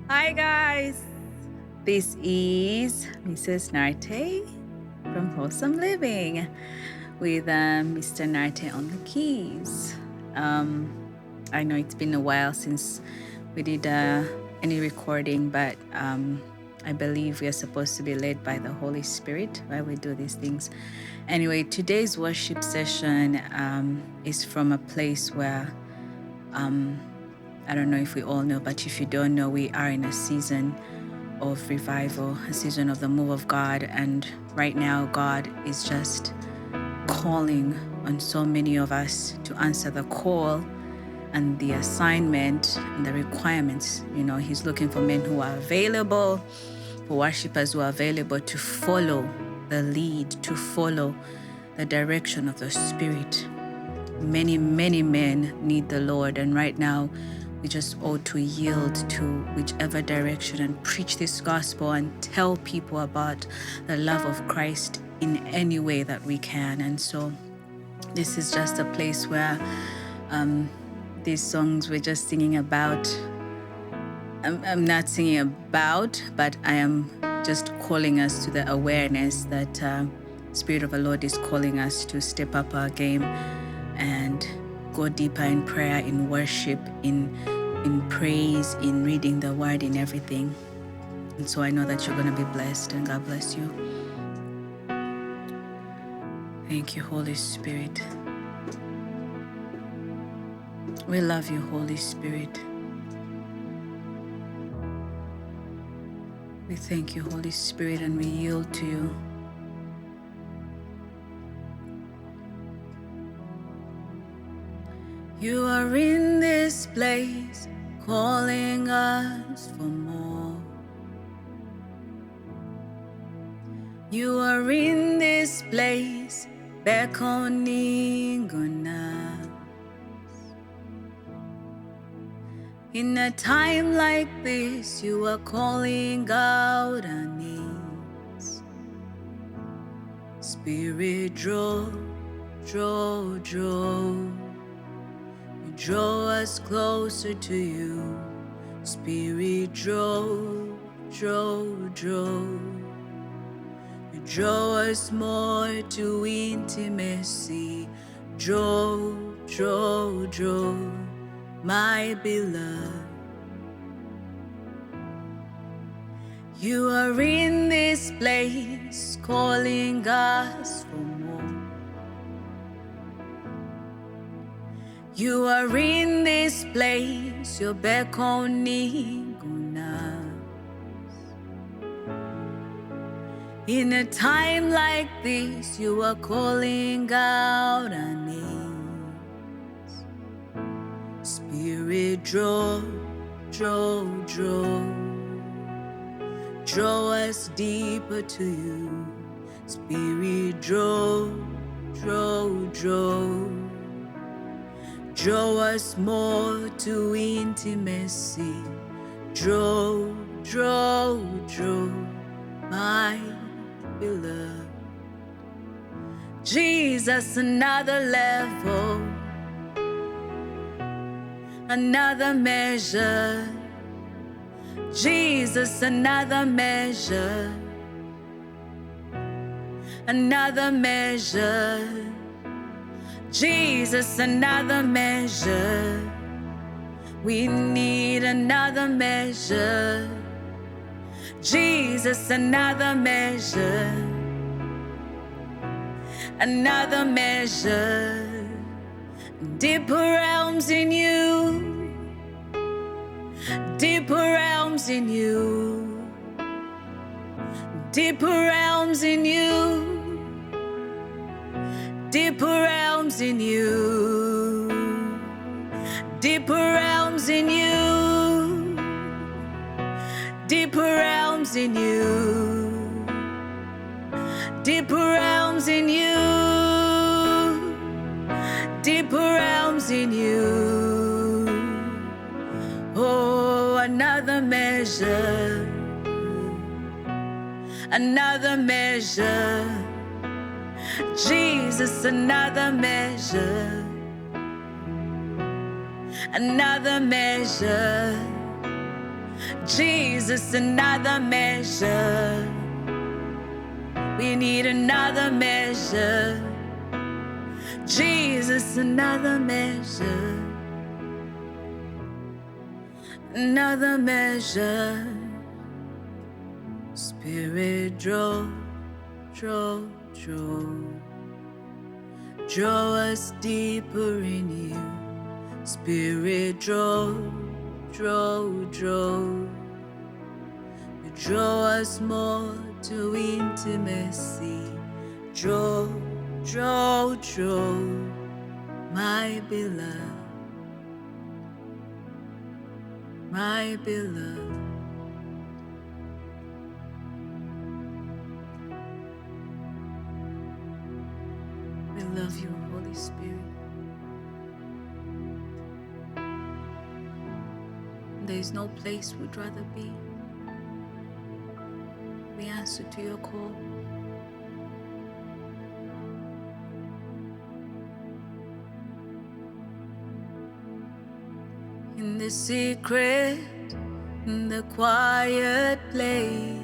Hi guys, this is Mrs. Narte from Wholesome Living with Mr. Narte on the keys. I know it's been a while since we did any recording, but I believe we are supposed to be led by the Holy Spirit while we do these things. Anyway, today's worship session is from a place where I don't know if we all know, but if you don't know, we are in a season of revival, a season of the move of God. And right now, God is just calling on so many of us to answer the call and the assignment and the requirements. You know, He's looking for men who are available, for worshipers who are available to follow the lead, to follow the direction of the Spirit. Many, many men need the Lord, and right now, we just ought to yield to whichever direction and preach this gospel and tell people about the love of Christ in any way that we can. And so this is just a place where these songs we're just singing about, I'm not singing about, but I am just calling us to the awareness that Spirit of the Lord is calling us to step up our game and go deeper in prayer, in worship, in praise, in reading the word, in everything. And so I know that you're going to be blessed, and God bless you. Thank you, Holy Spirit. We love you, Holy Spirit. We thank you, Holy Spirit, and we yield to you. You are in this place, calling us for more. You are in this place, beckoning on us. In a time like this, you are calling out our names. Spirit, draw, draw, draw. You draw us closer to you. Spirit, draw, draw, draw. You draw us more to intimacy. Draw, draw, draw, my beloved. You are in this place, calling us for more. You are in this place, you're beckoning on us. In a time like this, you are calling out our names. Spirit, draw, draw, draw. Draw us deeper to you. Spirit, draw, draw, draw. Draw us more to intimacy. Draw, draw, draw, my beloved. Jesus, another level, another measure. Jesus, another measure, another measure. Jesus, another measure. We need another measure. Jesus, another measure. Another measure. Deeper realms in you. Deeper realms in you. Deeper realms in you. Deeper realms in you. Deeper realms in you. Deeper realms in you. Deeper realms in you. Deeper realms in you. Oh, another measure. Another measure. Jesus, another measure. Another measure. Jesus, another measure. We need another measure. Jesus, another measure. Another measure. Spirit, draw, draw, draw. Draw us deeper in you. Spirit, draw, draw, draw. Draw us more to intimacy. Draw, draw, draw, my beloved, my beloved. We love you, Holy Spirit. There is no place we'd rather be. We answer to your call. In the secret, in the quiet place,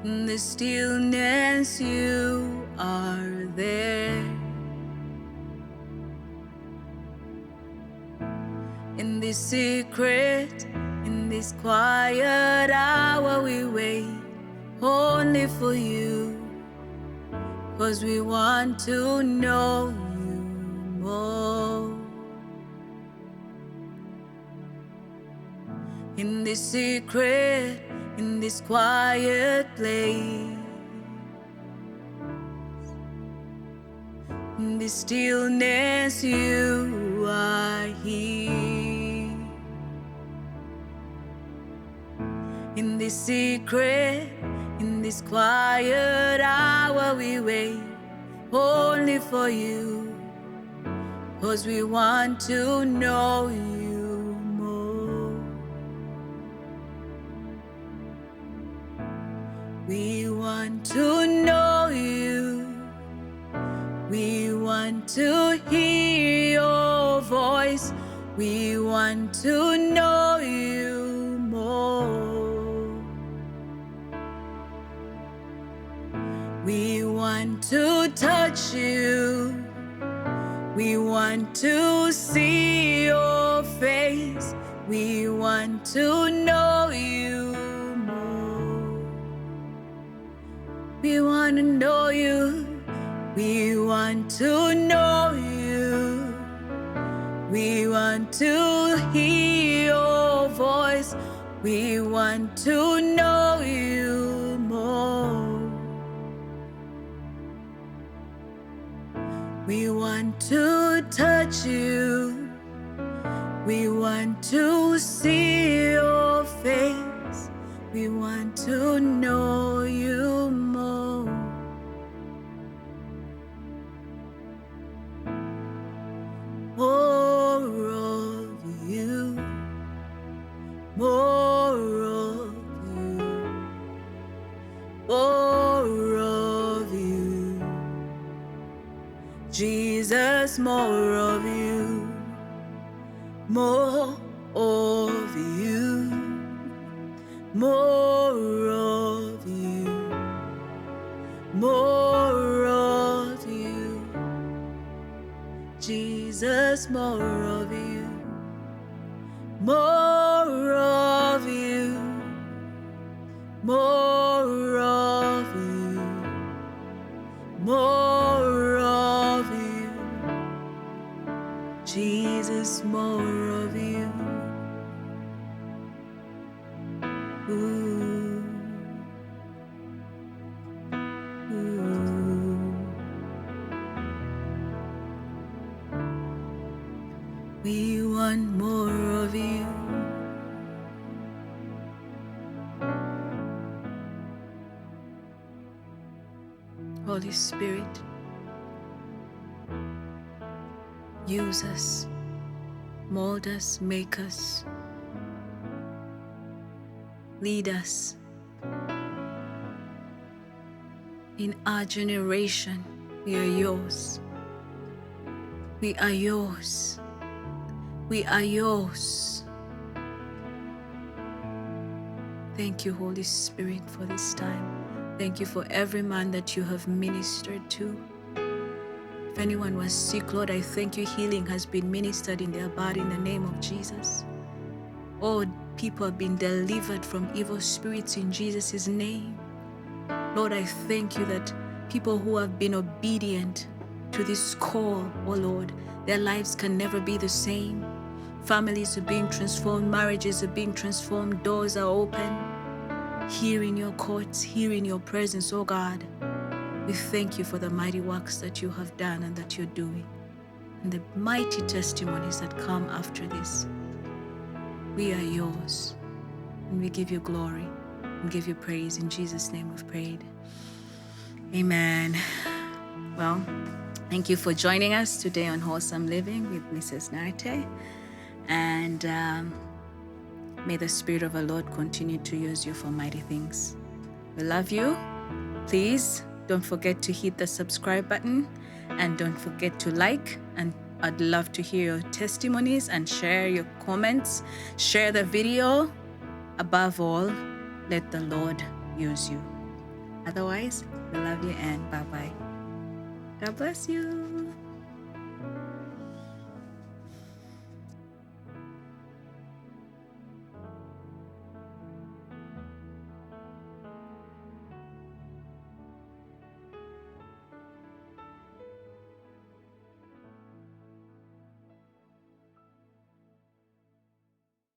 in the stillness, you are there. In this secret, in this quiet hour, we wait only for you, 'cause we want to know you more. In this secret, in this quiet place, in this stillness, you are here. In this secret, in this quiet hour, we wait only for you, 'cause we want to know you more. We want to know you. We want to hear your voice. We want to know you more. We want to touch you. We want to see your face. We want to know you more. We want to know you. We want to know you. We want to hear your voice. We want to know you more. We want to touch you. We want to see your face. We want to know you more. More of you. More of you. More of you. Jesus, more of you. More of you. More of you. More of you. Jesus, more of you. More of you. More of you. More of you. Jesus, more of you. Ooh. Ooh. We want more of you. Holy Spirit, use us, mold us, make us, lead us. In our generation, we are yours. We are yours. We are yours. Thank you, Holy Spirit, for this time. Thank you for every man that you have ministered to. If anyone was sick, Lord, I thank you. Healing has been ministered in their body in the name of Jesus. Oh, people have been delivered from evil spirits in Jesus' name. Lord, I thank you that people who have been obedient to this call, oh Lord, their lives can never be the same. Families are being transformed, marriages are being transformed, doors are open. Here in your courts, here in your presence, oh God, we thank you for the mighty works that you have done and that you're doing, and the mighty testimonies that come after this. We are yours, and we give you glory and give you praise. In Jesus' name we've prayed. Amen. Well, thank you for joining us today on Wholesome Living with Mrs. Narte. And may the Spirit of the Lord continue to use you for mighty things. We love you. Please don't forget to hit the subscribe button, and don't forget to like, and I'd love to hear your testimonies and share your comments. Share the video. Above all, let the Lord use you. Otherwise, we love you and bye-bye. God bless you.